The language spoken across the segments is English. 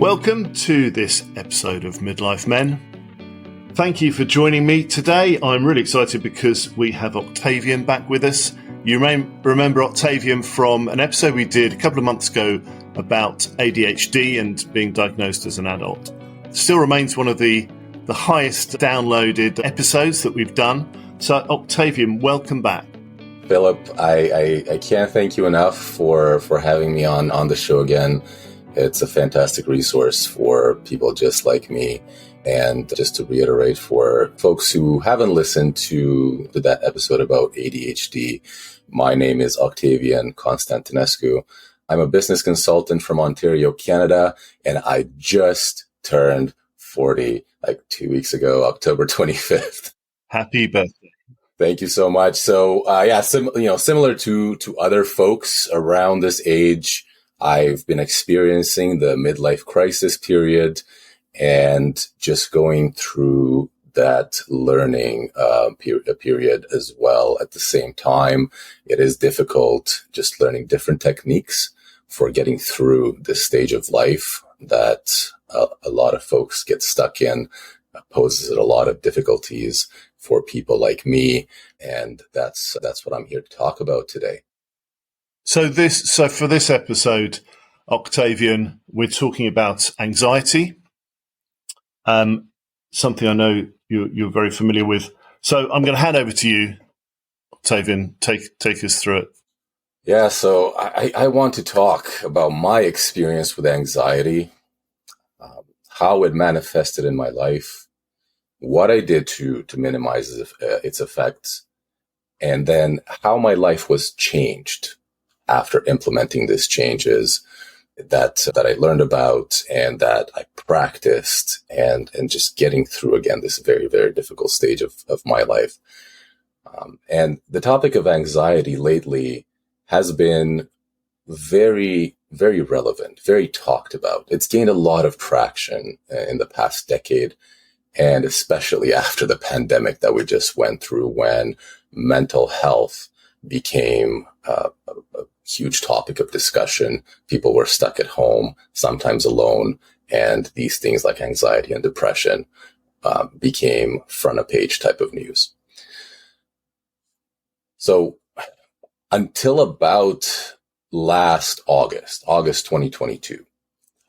Welcome to this episode of Midlife Men. Thank you for joining me today. I'm really excited because we have Octavian back with us. You may remember Octavian from an episode we did a couple of months ago about ADHD and being diagnosed as an adult. Still remains one of the highest downloaded episodes that we've done. So Octavian, welcome back. Philip, I can't thank you enough for having me on the show again. It's a fantastic resource for people just like me. And just to reiterate for folks who haven't listened to that episode about ADHD, my name is Octavian Constantinescu. I'm a business consultant from Ontario, Canada, and I just turned 40 like 2 weeks ago, October 25th. Happy birthday. Thank you so much. So, similar to other folks around this age, I've been experiencing the midlife crisis period and just going through that learning period as well. At the same time, it is difficult just learning different techniques for getting through this stage of life that a lot of folks get stuck in, poses a lot of difficulties for people like me. And that's what I'm here to talk about today. So for this episode, Octavian, we're talking about anxiety, something I know you're very familiar with. So I'm going to hand over to you, Octavian. Take us through it. Yeah, so I want to talk about my experience with anxiety, how it manifested in my life, what I did to minimize its effects, and then how my life was changed after implementing these changes that I learned about and that I practiced and just getting through again this very, very difficult stage of my life. And the topic of anxiety lately has been very, very relevant, very talked about. It's gained a lot of traction in the past decade, and especially after the pandemic that we just went through, when mental health became a huge topic of discussion. People were stuck at home, sometimes alone, and these things like anxiety and depression became front of page type of news. So until about last August 2022,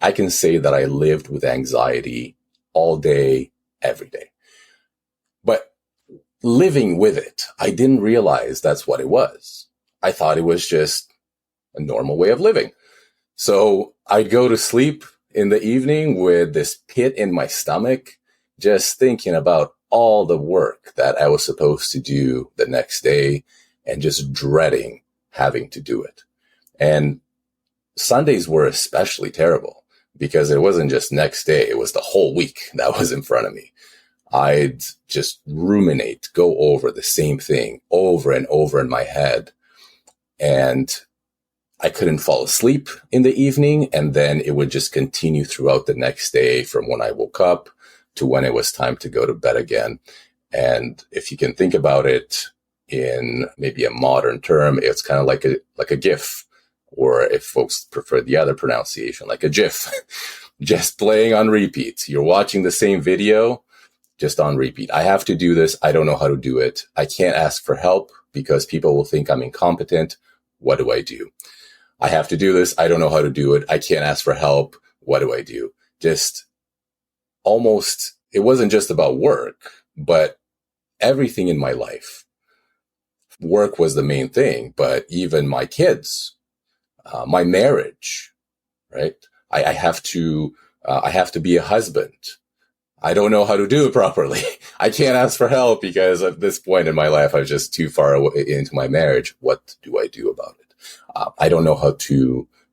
I can say that I lived with anxiety all day, every day. But living with it, I didn't realize that's what it was. I thought it was just a normal way of living. So I'd go to sleep in the evening with this pit in my stomach, just thinking about all the work that I was supposed to do the next day and just dreading having to do it. And Sundays were especially terrible because it wasn't just next day, it was the whole week that was in front of me. I'd just ruminate, go over the same thing over and over in my head. And I couldn't fall asleep in the evening. And then it would just continue throughout the next day from when I woke up to when it was time to go to bed again. And if you can think about it in maybe a modern term, it's kind of like a GIF, or if folks prefer the other pronunciation, like a GIF, just playing on repeat. You're watching the same video, just on repeat. I have to do this. I don't know how to do it. I can't ask for help because people will think I'm incompetent. What do I do? I have to do this. I don't know how to do it. I can't ask for help. What do I do? Just almost, it wasn't just about work, but everything in my life. Work was the main thing, but even my kids, my marriage, right? I have to be a husband. I don't know how to do it properly. I can't ask for help because at this point in my life, I was just too far into my marriage. What do I do about it? I don't know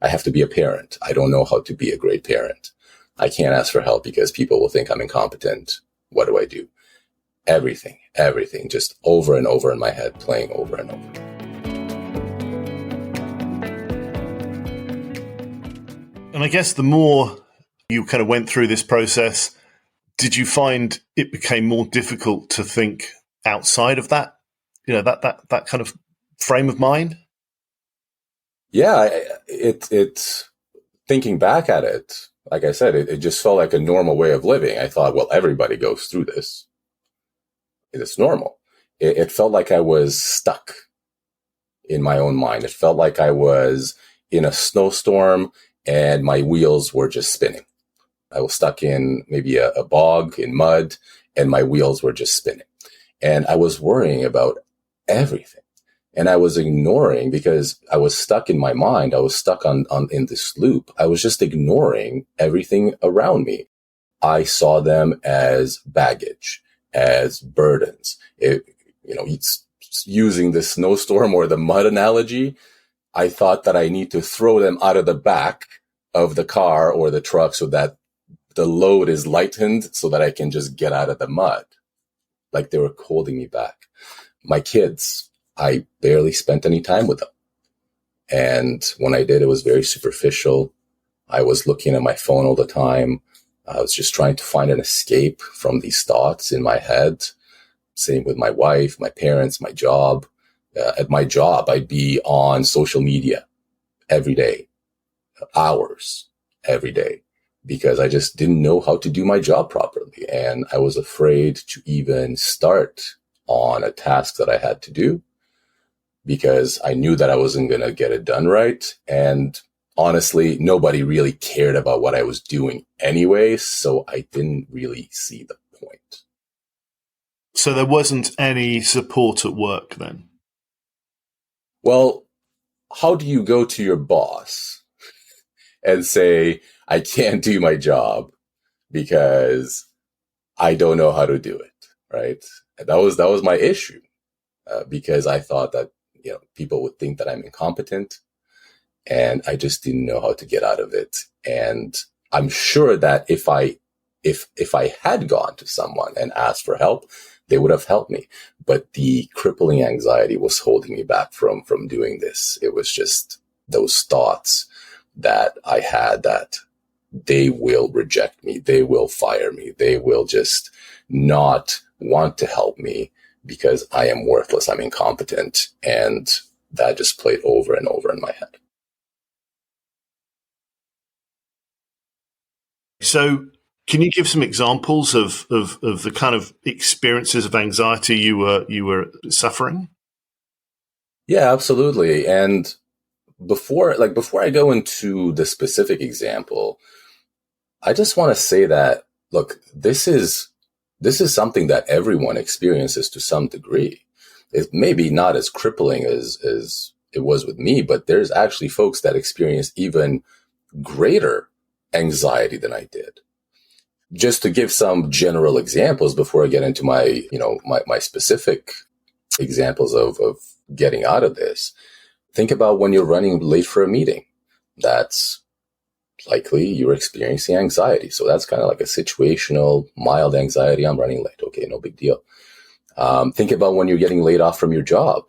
I have to be a parent. I don't know how to be a great parent. I can't ask for help because people will think I'm incompetent. What do I do? Everything, just over and over in my head, playing over and over. And I guess the more you kind of went through this process, did you find it became more difficult to think outside of that, that kind of frame of mind? Yeah, it's thinking back at it, Like I said, it just felt like a normal way of living. I thought, well, everybody goes through this. It's normal. It felt like I was stuck in my own mind. It felt like I was in a snowstorm and my wheels were just spinning. I was stuck in maybe a bog in mud and my wheels were just spinning. And I was worrying about everything. And I was ignoring, because I was stuck in my mind. I was stuck in this loop. I was just ignoring everything around me. I saw them as baggage, as burdens. It's using the snowstorm or the mud analogy. I thought that I need to throw them out of the back of the car or the truck so that the load is lightened so that I can just get out of the mud. Like they were holding me back. My kids, I barely spent any time with them. And when I did, it was very superficial. I was looking at my phone all the time. I was just trying to find an escape from these thoughts in my head. Same with my wife, my parents, my job. At my job, I'd be on social media every day, hours every day, because I just didn't know how to do my job properly. And I was afraid to even start on a task that I had to do because I knew that I wasn't going to get it done right. And honestly, nobody really cared about what I was doing anyway, so I didn't really see the point. So there wasn't any support at work then? Well, how do you go to your boss and say, I can't do my job because I don't know how to do it, right? That was my issue, because I thought that, people would think that I'm incompetent, and I just didn't know how to get out of it. And I'm sure that if I had gone to someone and asked for help, they would have helped me. But the crippling anxiety was holding me back from doing this. It was just those thoughts that I had that they will reject me. They will fire me. They will just not want to help me because I am worthless. I'm incompetent. And that just played over and over in my head. So can you give some examples of the kind of experiences of anxiety you were suffering? Yeah, absolutely. And before I go into the specific example, I just want to say that, look, this is something that everyone experiences to some degree. It may be not as crippling as it was with me, but there's actually folks that experience even greater anxiety than I did. Just to give some general examples before I get into my specific examples of getting out of this. Think about when you're running late for a meeting. That's likely you're experiencing anxiety. So that's kind of like a situational, mild anxiety. I'm running late. Okay, no big deal. Think about when you're getting laid off from your job.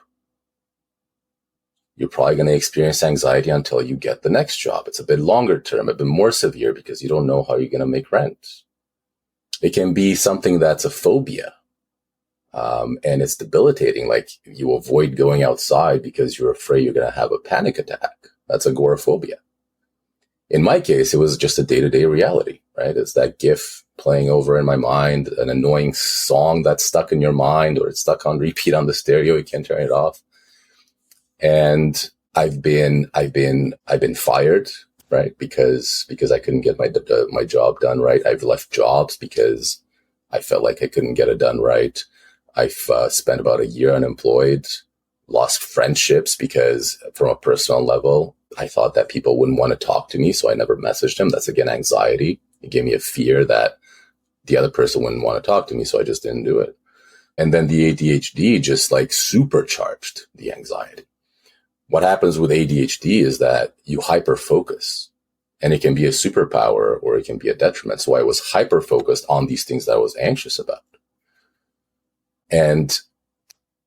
You're probably going to experience anxiety until you get the next job. It's a bit longer term, a bit more severe because you don't know how you're going to make rent. It can be something that's a phobia. And it's debilitating. Like you avoid going outside because you're afraid you're going to have a panic attack. That's agoraphobia. In my case, it was just a day-to-day reality, right? It's that GIF playing over in my mind, an annoying song that's stuck in your mind, or it's stuck on repeat on the stereo. You can't turn it off. And I've been fired, right? Because I couldn't get my job done right. I've left jobs because I felt like I couldn't get it done right. I've spent about a year unemployed, lost friendships because from a personal level, I thought that people wouldn't want to talk to me. So I never messaged them. That's again, anxiety. It gave me a fear that the other person wouldn't want to talk to me. So I just didn't do it. And then the ADHD just like supercharged the anxiety. What happens with ADHD is that you hyper focus, and it can be a superpower or it can be a detriment. So I was hyper focused on these things that I was anxious about. And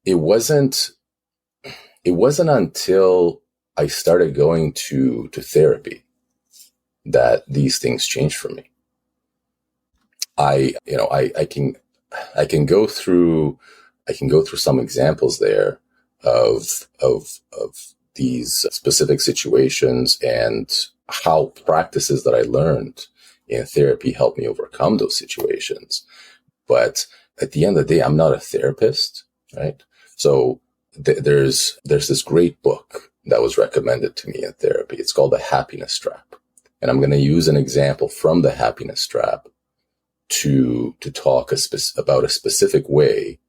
it wasn't until I started going to therapy that these things changed for me. I can go through some examples there of these specific situations and how practices that I learned in therapy helped me overcome those situations. But at the end of the day, I'm not a therapist, right? So there's this great book that was recommended to me in therapy. It's called The Happiness Trap. And I'm going to use an example from The Happiness Trap to talk about a specific way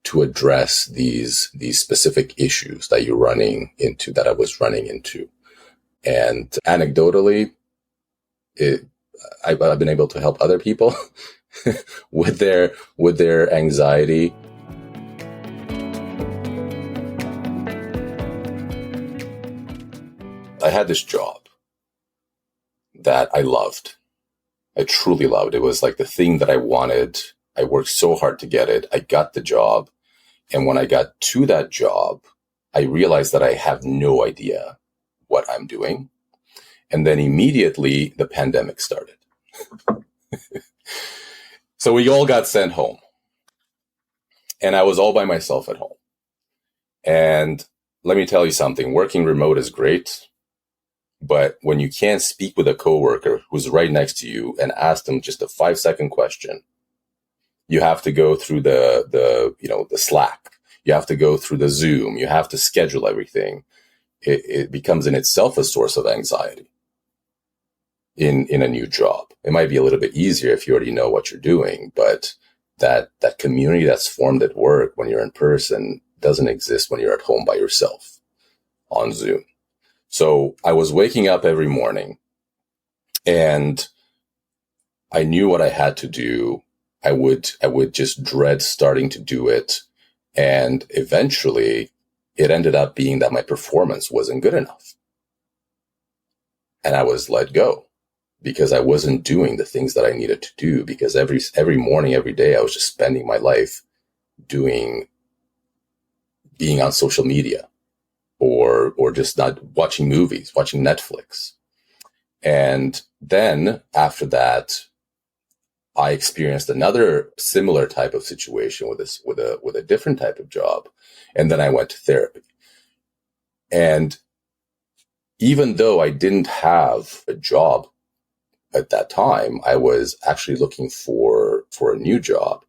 to address these specific issues that I was running into. And anecdotally, I've been able to help other people with their anxiety. I had this job that I loved. I truly loved. It was like the thing that I wanted. I worked so hard to get it. I got the job. And when I got to that job, I realized that I have no idea what I'm doing. And then immediately the pandemic started. So we all got sent home. And I was all by myself at home. And let me tell you something, working remote is great. But when you can't speak with a coworker who's right next to you and ask them just a 5-second question, you have to go through the Slack. You have to go through the Zoom. You have to schedule everything. It becomes in itself a source of anxiety in a new job. It might be a little bit easier if you already know what you're doing, but that community that's formed at work when you're in person doesn't exist when you're at home by yourself on Zoom. So I was waking up every morning and I knew what I had to do. I would just dread starting to do it. And eventually it ended up being that my performance wasn't good enough. And I was let go because I wasn't doing the things that I needed to do, because every morning, every day, I was just spending my life being on social media or just not watching movies, watching Netflix. And then after that, I experienced another similar type of situation with a different type of job. And then I went to therapy. And even though I didn't have a job at that time, I was actually looking for a new job.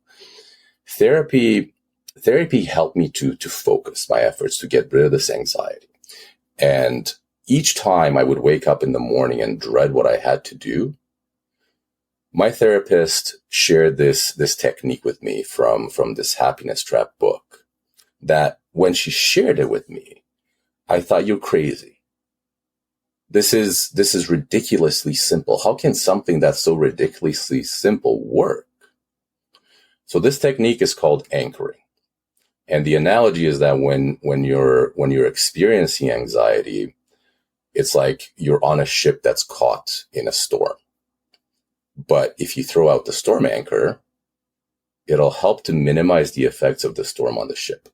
Therapy helped me to focus my efforts to get rid of this anxiety. And each time I would wake up in the morning and dread what I had to do, my therapist shared this technique with me from this Happiness Trap book, that when she shared it with me, I thought, you're crazy. This is ridiculously simple. How can something that's so ridiculously simple work? So this technique is called anchoring. And the analogy is that when you're experiencing anxiety, it's like you're on a ship that's caught in a storm. But if you throw out the storm anchor, it'll help to minimize the effects of the storm on the ship.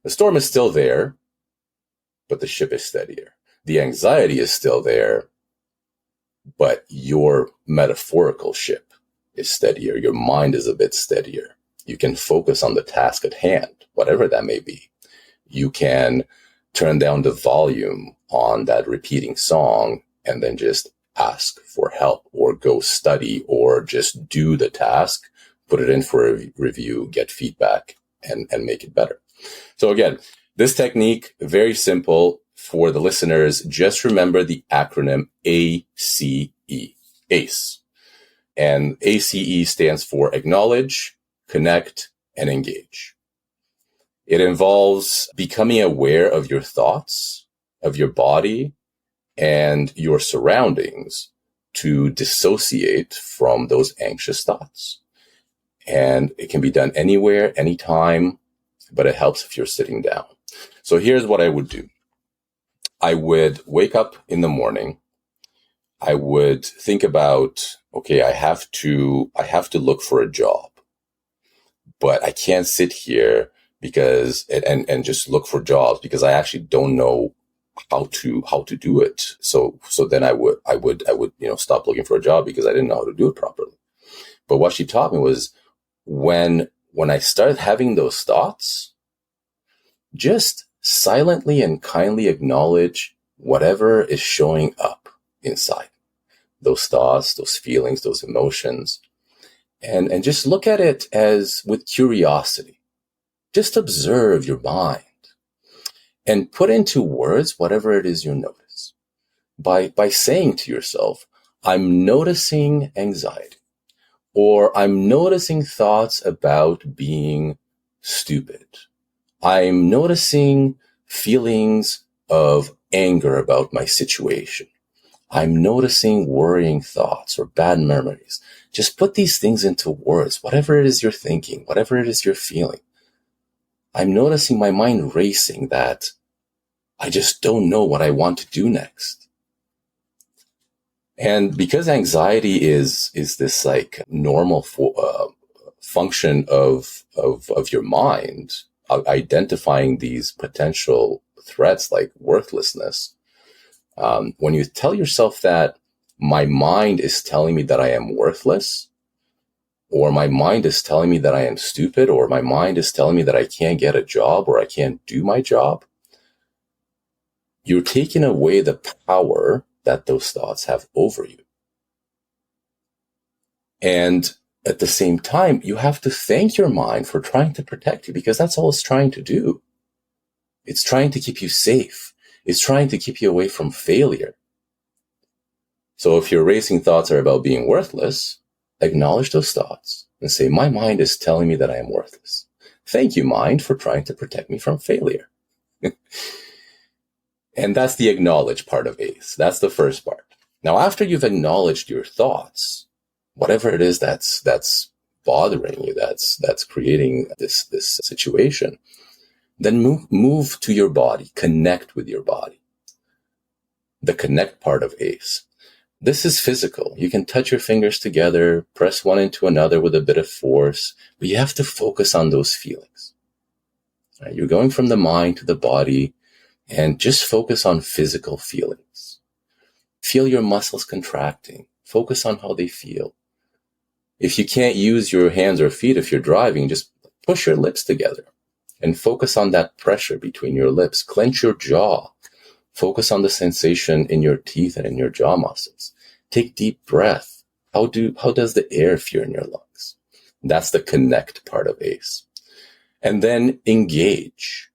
The storm is still there, but the ship is steadier. The anxiety is still there, but your metaphorical ship is steadier. Your mind is a bit steadier. You can focus on the task at hand, whatever that may be. You can turn down the volume on that repeating song and then just ask for help or go study or just do the task, put it in for a review, get feedback and make it better. So again, this technique, very simple for the listeners. Just remember the acronym ACE, ACE. And ACE stands for acknowledge, connect, and engage. It involves becoming aware of your thoughts, of your body, and your surroundings to dissociate from those anxious thoughts. And it can be done anywhere, anytime, but it helps if you're sitting down. So here's what I would do. I would wake up in the morning. I would think about, okay, I have to look for a job, but I can't sit here because, and just look for jobs because I actually don't know how to do it. So then I would, stop looking for a job because I didn't know how to do it properly. But what she taught me was when I started having those thoughts, just silently and kindly acknowledge whatever is showing up inside. those thoughts, those feelings, those emotions, and just look at it as with curiosity. Just observe your mind and put into words whatever it is you notice. By saying to yourself, I'm noticing anxiety, or I'm noticing thoughts about being stupid. I'm noticing feelings of anger about my situation. I'm noticing worrying thoughts or bad memories. Just put these things into words, whatever it is you're thinking, whatever it is you're feeling. I'm noticing my mind racing that I just don't know what I want to do next. And because anxiety is this like normal function of your mind, identifying these potential threats like worthlessness, when you tell yourself that my mind is telling me that I am worthless, or my mind is telling me that I am stupid, or my mind is telling me that I can't get a job or I can't do my job, you're taking away the power that those thoughts have over you. And at the same time, you have to thank your mind for trying to protect you, because that's all it's trying to do. It's trying to keep you safe. It's trying to keep you away from failure. So if your racing thoughts are about being worthless, acknowledge those thoughts and say, my mind is telling me that I am worthless. Thank you, mind, for trying to protect me from failure. And that's the acknowledge part of ACE. That's the first part. Now, after you've acknowledged your thoughts, whatever it is that's bothering you, that's creating this situation, then move to your body, connect with your body. The connect part of ACE. This is physical. You can touch your fingers together, press one into another with a bit of force, but you have to focus on those feelings. Right? You're going from the mind to the body, and just focus on physical feelings. Feel your muscles contracting. Focus on how they feel. If you can't use your hands or feet if you're driving, just push your lips together and focus on that pressure between your lips. Clench your jaw. Focus on the sensation in your teeth and in your jaw muscles. Take deep breath. How does the air feel in your lungs? That's the connect part of ACE. And then engage.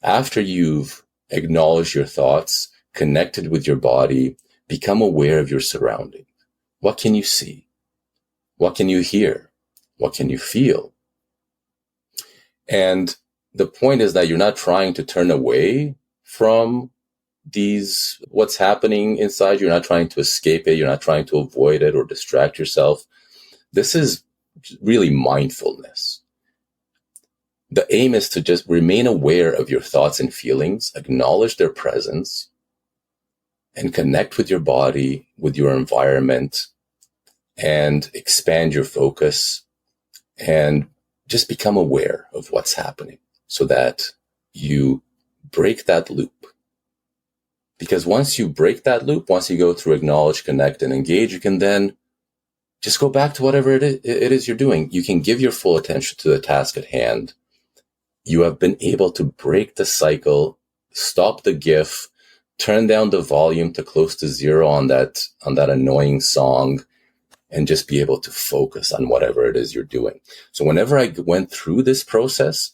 After you've acknowledged your thoughts, connected with your body, become aware of your surroundings. What can you see? What can you hear? What can you feel? And the point is that you're not trying to turn away from what's happening inside. You're not trying to escape it. You're not trying to avoid it or distract yourself. This is really mindfulness. The aim is to just remain aware of your thoughts and feelings, acknowledge their presence, and connect with your body, with your environment, and expand your focus, and just become aware of what's happening so that you break that loop. Because once you break that loop, once you go through acknowledge, connect, and engage, you can then just go back to whatever it is you're doing. You can give your full attention to the task at hand. You have been able to break the cycle, stop the GIF, turn down the volume to close to zero on that annoying song, and just be able to focus on whatever it is you're doing. So whenever I went through this process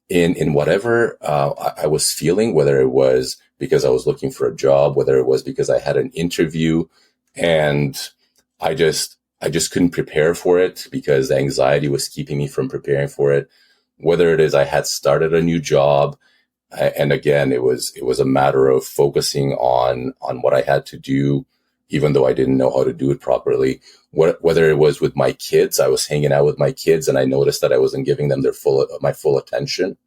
in whatever I was feeling, whether it was because I was looking for a job, whether it was because I had an interview and I just couldn't prepare for it because the anxiety was keeping me from preparing for it, whether it is I had started a new job, and again, it was a matter of focusing on what I had to do, even though I didn't know how to do it properly. Whether it was with my kids, I was hanging out with my kids and I noticed that I wasn't giving them my full attention.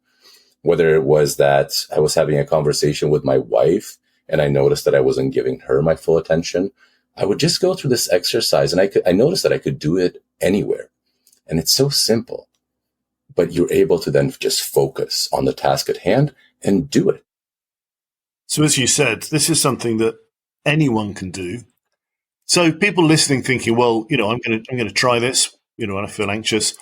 Whether it was that I was having a conversation with my wife and I noticed that I wasn't giving her my full attention, I would just go through this exercise and I noticed that I could do it anywhere. And it's so simple. But you're able to then just focus on the task at hand and do it. So as you said, this is something that anyone can do. So people listening thinking, well, I'm going to try this, when I feel anxious,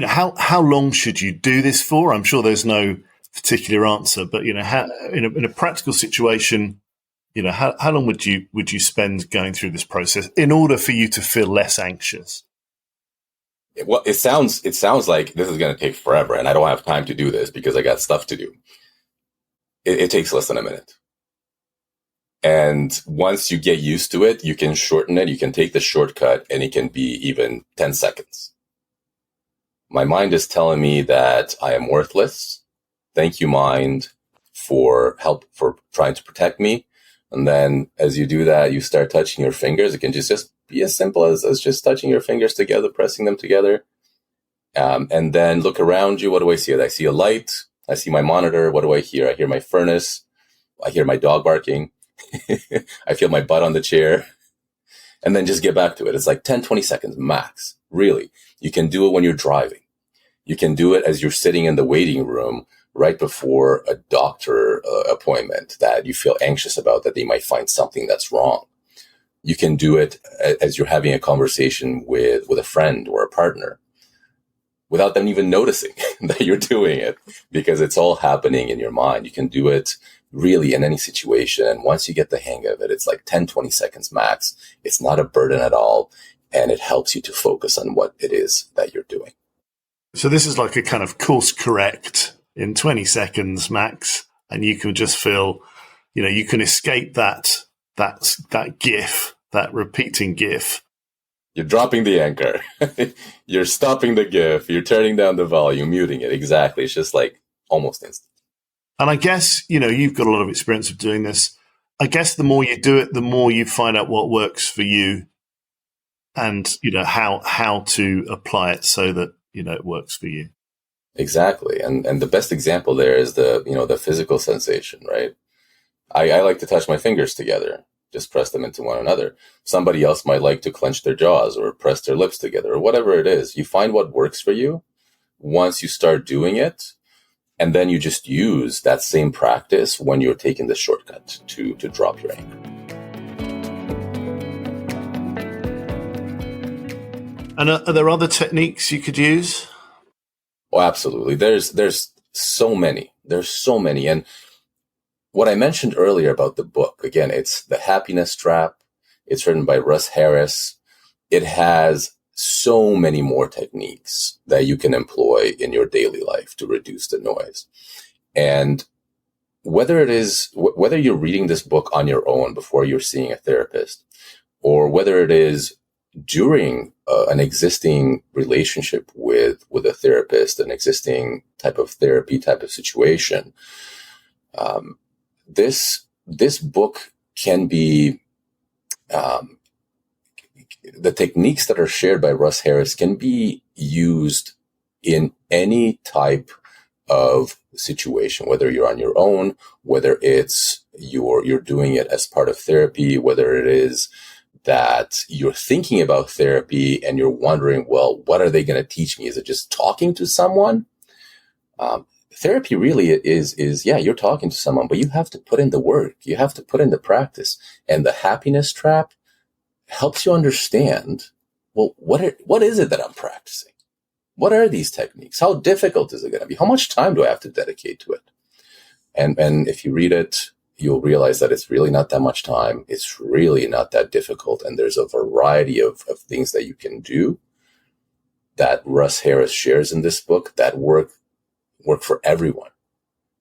how long should you do this for? I'm sure there's no particular answer, but how, in a practical situation, how long would you spend going through this process in order for you to feel less anxious? Well, it sounds like this is going to take forever, and I don't have time to do this because I got stuff to do. It takes less than a minute. And once you get used to it, you can shorten it. You can take the shortcut, and it can be even 10 seconds. My mind is telling me that I am worthless. Thank you, mind, for trying to protect me. And then as you do that, you start touching your fingers. It can just be as simple as just touching your fingers together, pressing them together. And then look around you. What do I see? I see a light. I see my monitor. What do I hear? I hear my furnace. I hear my dog barking. I feel my butt on the chair. And then just get back to it. It's like 10, 20 seconds max. Really. You can do it when you're driving. You can do it as you're sitting in the waiting room right before a doctor appointment that you feel anxious about, that they might find something that's wrong. You can do it as you're having a conversation with a friend or a partner without them even noticing that you're doing it, because it's all happening in your mind. You can do it really in any situation. And once you get the hang of it, it's like 10, 20 seconds max. It's not a burden at all. And it helps you to focus on what it is that you're doing. So this is like a kind of course correct in 20 seconds max. And you can just feel, you can escape that GIF, that repeating GIF. You're dropping the anchor. You're stopping the GIF. You're turning down the volume, muting it. Exactly. It's just like almost instant. And I guess, you've got a lot of experience of doing this. I guess the more you do it, the more you find out what works for you and, how to apply it so that, it works for you. Exactly. And the best example there is the physical sensation, right? I like to touch my fingers together, just press them into one another. Somebody else might like to clench their jaws or press their lips together or whatever it is. You find what works for you once you start doing it. And then you just use that same practice when you're taking the shortcut to drop your anger. And are there other techniques you could use? Oh, absolutely. There's so many. There's so many. And what I mentioned earlier about the book, again, it's The Happiness Trap. It's written by Russ Harris. It has so many more techniques that you can employ in your daily life to reduce the noise. And whether you're reading this book on your own before you're seeing a therapist, or whether it is during an existing relationship with a therapist, an existing type of therapy type of situation, this book can be, the techniques that are shared by Russ Harris can be used in any type of situation, whether you're on your own, whether it's you're doing it as part of therapy, whether it is that you're thinking about therapy and you're wondering, well, what are they going to teach me? Is it just talking to someone? Therapy really is, yeah, you're talking to someone, but you have to put in the work. You have to put in the practice. And the happiness trap helps you understand, well, what is it that I'm practicing? What are these techniques? How difficult is it going to be? How much time do I have to dedicate to it? And if you read it, you'll realize that it's really not that much time. It's really not that difficult. And there's a variety of things that you can do that Russ Harris shares in this book that work for everyone.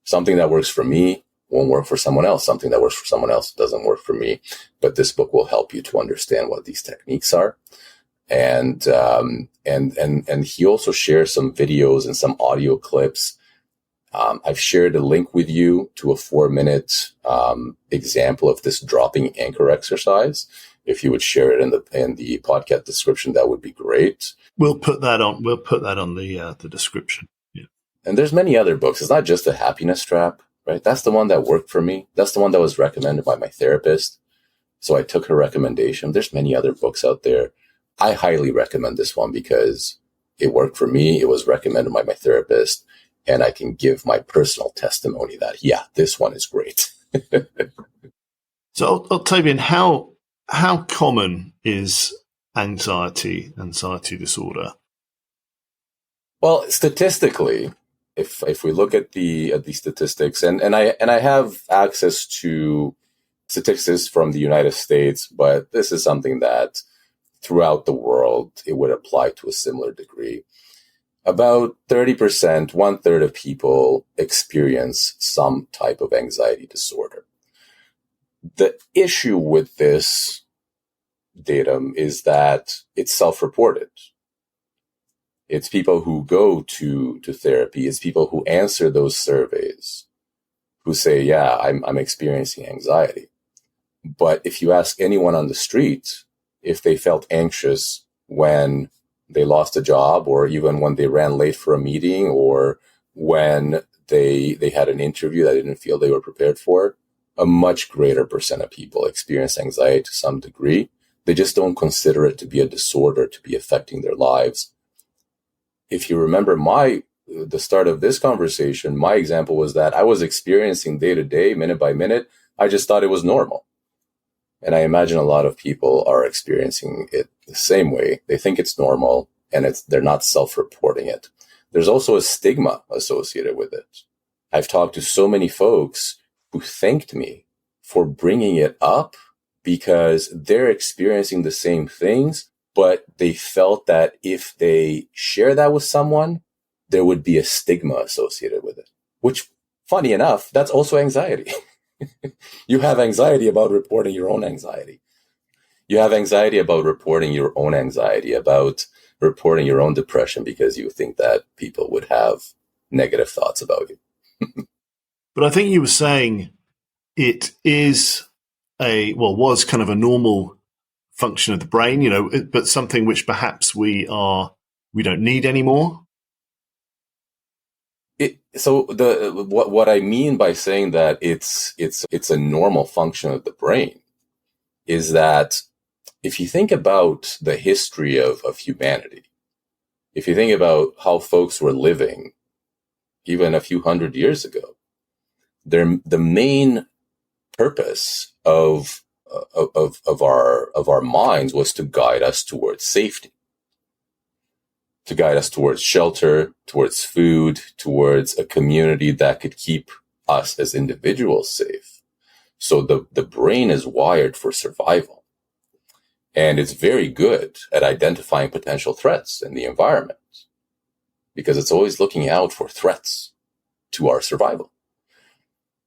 Something that works for me won't work for someone else. Something that works for someone else doesn't work for me. But this book will help you to understand what these techniques are. And he also shares some videos and some audio clips. I've shared a link with you to a 4-minute example of this dropping anchor exercise. If you would share it in the podcast description, that would be great. We'll put that on the description. Yeah. And there's many other books. It's not just The Happiness Trap, right? That's the one that worked for me. That's the one that was recommended by my therapist. So I took her recommendation. There's many other books out there. I highly recommend this one because it worked for me. It was recommended by my therapist. And I can give my personal testimony that, yeah, this one is great. So, Octavian, how common is anxiety disorder? Well, statistically, if we look at the statistics, and I have access to statistics from the United States, but this is something that throughout the world, it would apply to a similar degree. About 30%, 1/3 of people experience some type of anxiety disorder. The issue with this datum is that it's self-reported. It's people who go to therapy. It's people who answer those surveys who say, yeah, I'm experiencing anxiety. But if you ask anyone on the street if they felt anxious when they lost a job, or even when they ran late for a meeting, or when they had an interview that they didn't feel they were prepared for, a much greater percent of people experience anxiety to some degree. They just don't consider it to be a disorder, to be affecting their lives. If you remember the start of this conversation, my example was that I was experiencing day to day, minute by minute. I just thought it was normal. And I imagine a lot of people are experiencing it the same way. They think it's normal, and they're not self-reporting it. There's also a stigma associated with it. I've talked to so many folks who thanked me for bringing it up because they're experiencing the same things, but they felt that if they share that with someone, there would be a stigma associated with it, which, funny enough, that's also anxiety. You have anxiety about reporting your own anxiety. You have anxiety about reporting your own anxiety, about reporting your own depression because you think that people would have negative thoughts about you. But I think you were saying it is was kind of a normal function of the brain, but something which perhaps we don't need anymore. What I mean by saying that it's a normal function of the brain is that if you think about the history of humanity, if you think about how folks were living even a few hundred years ago, the main purpose of our minds was to guide us towards safety, to guide us towards shelter, towards food, towards a community that could keep us as individuals safe. So the brain is wired for survival. And it's very good at identifying potential threats in the environment because it's always looking out for threats to our survival.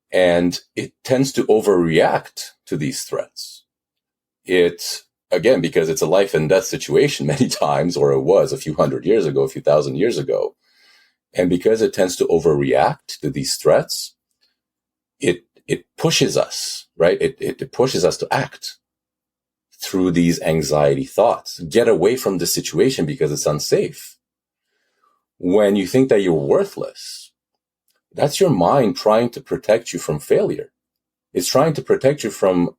And it tends to overreact to these threats. Again, because it's a life and death situation many times, or it was a few hundred years ago, a few thousand years ago. And because it tends to overreact to these threats, it pushes us, right? It pushes us to act through these anxiety thoughts. Get away from the situation because it's unsafe. When you think that you're worthless, that's your mind trying to protect you from failure. It's trying to protect you from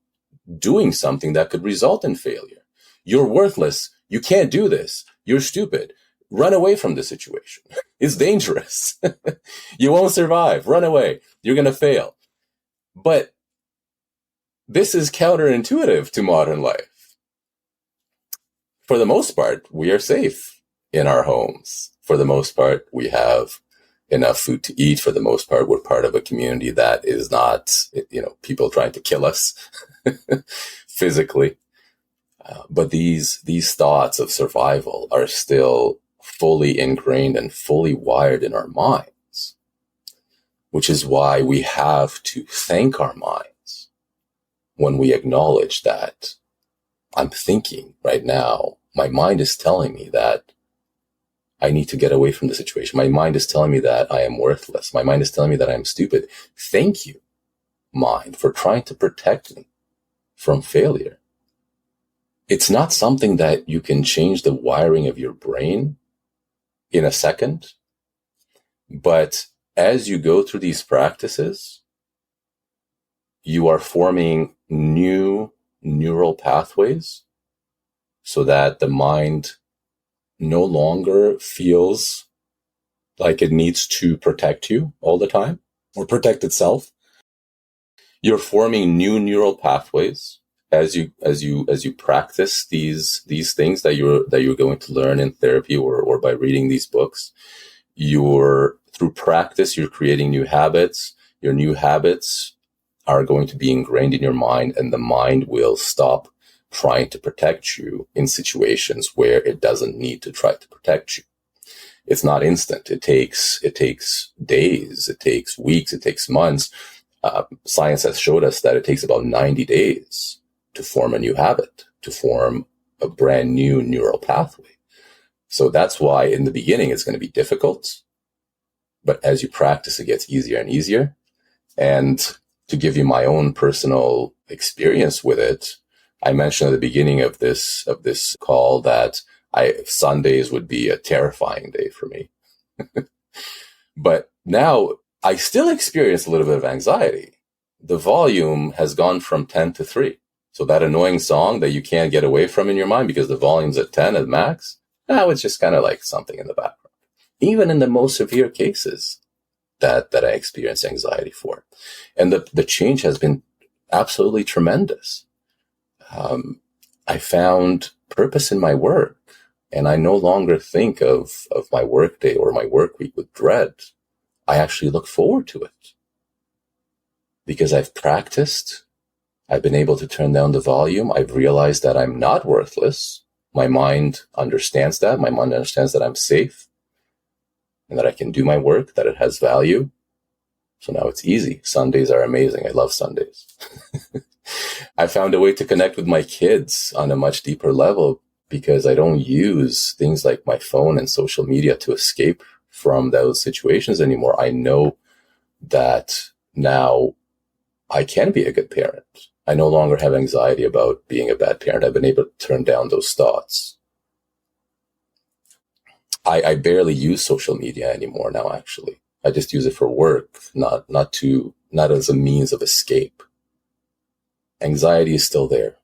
doing something that could result in failure. You're worthless. You can't do this. You're stupid. Run away from the situation. It's dangerous. You won't survive. Run away. You're going to fail. But this is counterintuitive to modern life. For the most part, we are safe in our homes. For the most part, we have enough food to eat. For the most part, we're part of a community that is not, people trying to kill us physically. But these thoughts of survival are still fully ingrained and fully wired in our minds, which is why we have to thank our minds when we acknowledge that I'm thinking right now, my mind is telling me that I need to get away from the situation. My mind is telling me that I am worthless. My mind is telling me that I am stupid. Thank you, mind, for trying to protect me from failure. It's not something that you can change the wiring of your brain in a second. But as you go through these practices, you are forming new neural pathways so that the mind no longer feels like it needs to protect you all the time or protect itself. You're forming new neural pathways as you practice these things that you're going to learn in therapy or by reading these books. Through practice, you're creating new habits. Your new habits are going to be ingrained in your mind, and the mind will stop trying to protect you in situations where it doesn't need to try to protect you. It's not instant. It takes days, it takes weeks, it takes months. Science has showed us that it takes about 90 days to form a new habit, to form a brand new neural pathway. So that's why in the beginning it's going to be difficult, but as you practice, it gets easier and easier. And to give you my own personal experience with it, I mentioned at the beginning of this call that Sundays would be a terrifying day for me. But now I still experience a little bit of anxiety. The volume has gone from 10 to 3. So that annoying song that you can't get away from in your mind because the volume's at 10 at max, now it's just kind of like something in the background. Even in the most severe cases that I experience anxiety for. And the change has been absolutely tremendous. I found purpose in my work, and I no longer think of my work day or my work week with dread. I actually look forward to it because I've practiced. I've been able to turn down the volume. I've realized that I'm not worthless. My mind understands that. My mind understands that I'm safe and that I can do my work, that it has value. So now it's easy. Sundays are amazing. I love Sundays. I found a way to connect with my kids on a much deeper level because I don't use things like my phone and social media to escape from those situations anymore. I know that now I can be a good parent. I no longer have anxiety about being a bad parent. I've been able to turn down those thoughts. I barely use social media anymore now, actually. I just use it for work, not as a means of escape. Anxiety is still there.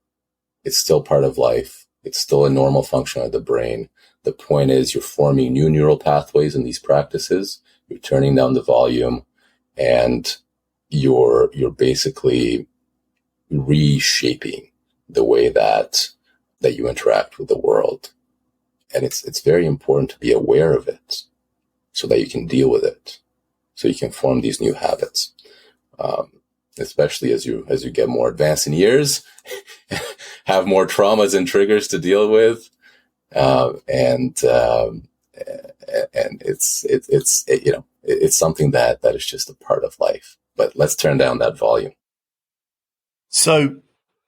It's still part of life. It's still a normal function of the brain. The point is you're forming new neural pathways in these practices. You're turning down the volume, and you're basically reshaping the way that you interact with the world. And it's very important to be aware of it so that you can deal with it, so you can form these new habits. Especially as you get more advanced in years, have more traumas and triggers to deal with, and it's something that is just a part of life. But let's turn down that volume. So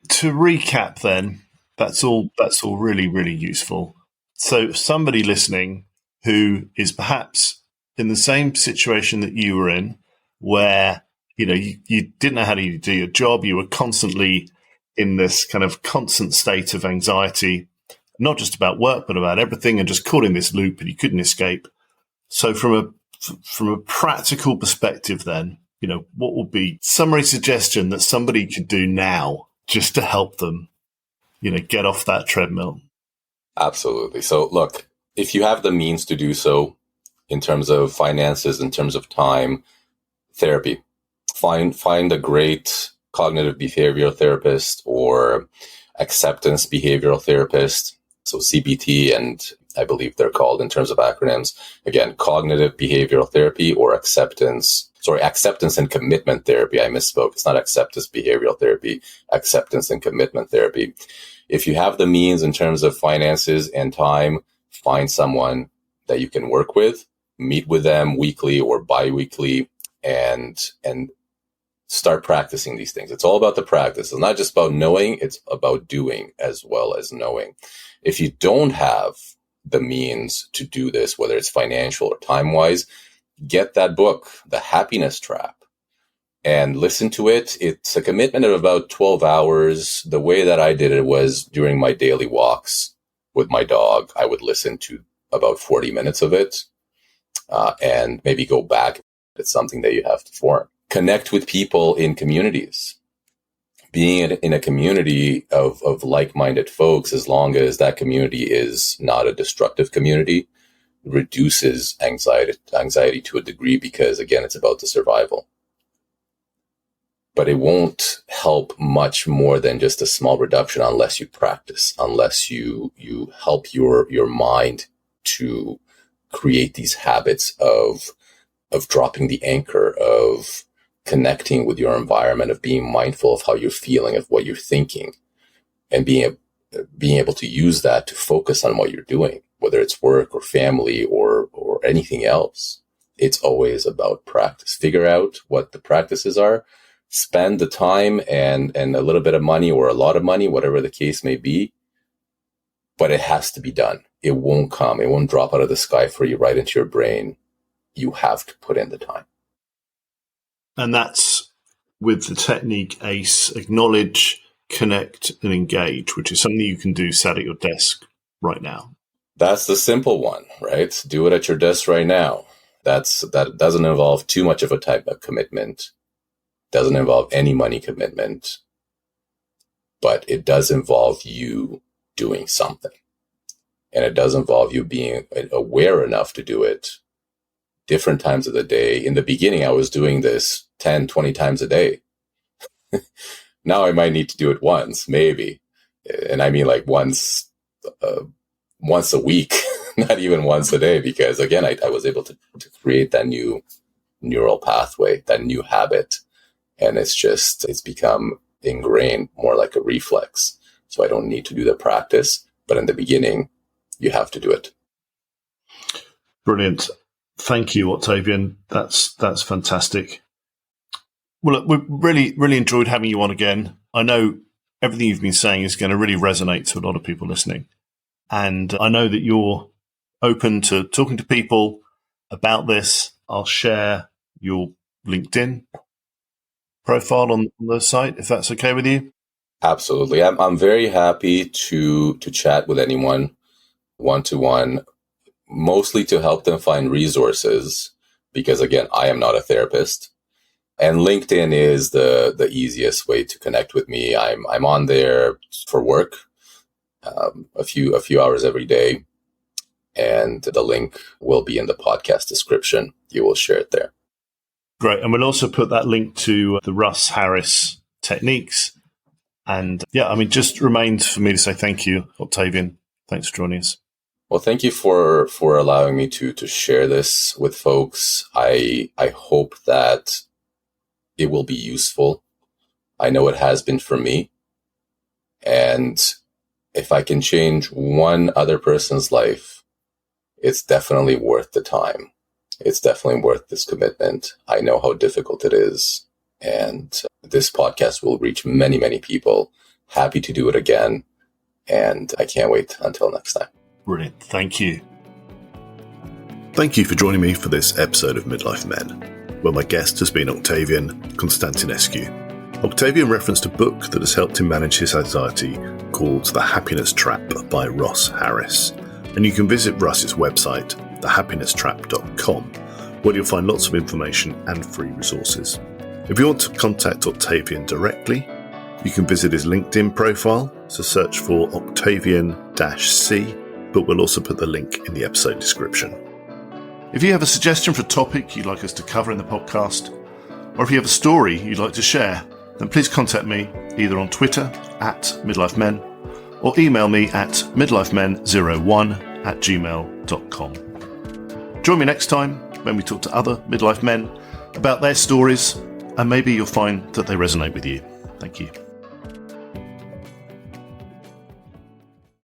to recap, then, that's all really, really useful. So somebody listening who is perhaps in the same situation that you were in, where you didn't know how to do your job, you were constantly in this kind of constant state of anxiety, not just about work, but about everything, and just caught in this loop and you couldn't escape. So from a practical perspective, then, what would be summary suggestion that somebody could do now just to help them, get off that treadmill? Absolutely. So look, if you have the means to do so in terms of finances, in terms of time, therapy, find a great cognitive behavioral therapist or acceptance behavioral therapist. So CBT, and I believe they're called in terms of acronyms. Again, cognitive behavioral therapy or acceptance and commitment therapy. I misspoke. It's not acceptance behavioral therapy, acceptance and commitment therapy. If you have the means in terms of finances and time, find someone that you can work with, meet with them weekly or bi-weekly, and start practicing these things. It's all about the practice. It's not just about knowing, it's about doing as well as knowing. If you don't have the means to do this, whether it's financial or time-wise, get that book, The Happiness Trap, and listen to it. It's a commitment of about 12 hours. The way that I did it was during my daily walks with my dog. I would listen to about 40 minutes of it and maybe go back. It's something that you have to form. Connect with people in communities. Being in a community of like-minded folks, as long as that community is not a destructive community, reduces anxiety to a degree because, again, it's about the survival. But it won't help much more than just a small reduction unless you practice, unless you help your mind to create these habits of dropping the anchor, of connecting with your environment, of being mindful of how you're feeling, of what you're thinking, and being able to use that to focus on what you're doing, whether it's work or family or anything else. It's always about practice. Figure out what the practices are, spend the time and a little bit of money or a lot of money, whatever the case may be, but it has to be done. It won't come. It won't drop out of the sky for you right into your brain. You have to put in the time. And that's with the technique ACE: acknowledge, connect, and engage, which is something you can do sat at your desk right now. That's the simple one, right? Do it at your desk right now. That doesn't involve too much of a type of commitment. Doesn't involve any money commitment, but it does involve you doing something. And it does involve you being aware enough to do it different times of the day. In the beginning, I was doing this 10, 20 times a day. Now I might need to do it once, maybe. And I mean like once a week, not even once a day, because again, I was able to create that new neural pathway, that new habit. And it's become ingrained, more like a reflex. So I don't need to do the practice, but in the beginning, you have to do it. Brilliant. Thank you, Octavian. That's fantastic. Well, look, we really enjoyed having you on again. I know everything you've been saying is going to really resonate to a lot of people listening. And I know that you're open to talking to people about this. I'll share your LinkedIn profile on the site, if that's okay with you. Absolutely. I'm very happy to chat with anyone one-to-one, mostly to help them find resources, because again, I am not a therapist. And LinkedIn is the easiest way to connect with me. I'm on there for work, a few hours every day, and the link will be in the podcast description. You will share it there. Great. And we'll also put that link to the Russ Harris techniques. And yeah, I mean, just remains for me to say thank you, Octavian. Thanks for joining us. Well, thank you for allowing me to share this with folks. I hope that it will be useful. I know it has been for me. And if I can change one other person's life, it's definitely worth the time. It's definitely worth this commitment. I know how difficult it is. And this podcast will reach many, many people. Happy to do it again. And I can't wait until next time. Brilliant. Thank you. Thank you for joining me for this episode of Midlife Men, where my guest has been Octavian Constantinescu. Octavian referenced a book that has helped him manage his anxiety called The Happiness Trap by Russ Harris. And you can visit Russ's website, thehappinesstrap.com, where you'll find lots of information and free resources. If you want to contact Octavian directly, you can visit his LinkedIn profile, so search for Octavian-C, but we'll also put the link in the episode description. If you have a suggestion for a topic you'd like us to cover in the podcast, or if you have a story you'd like to share, then please contact me either on Twitter @MidlifeMen or email me at midlifemen01@gmail.com. Join me next time when we talk to other midlife men about their stories, and maybe you'll find that they resonate with you. Thank you.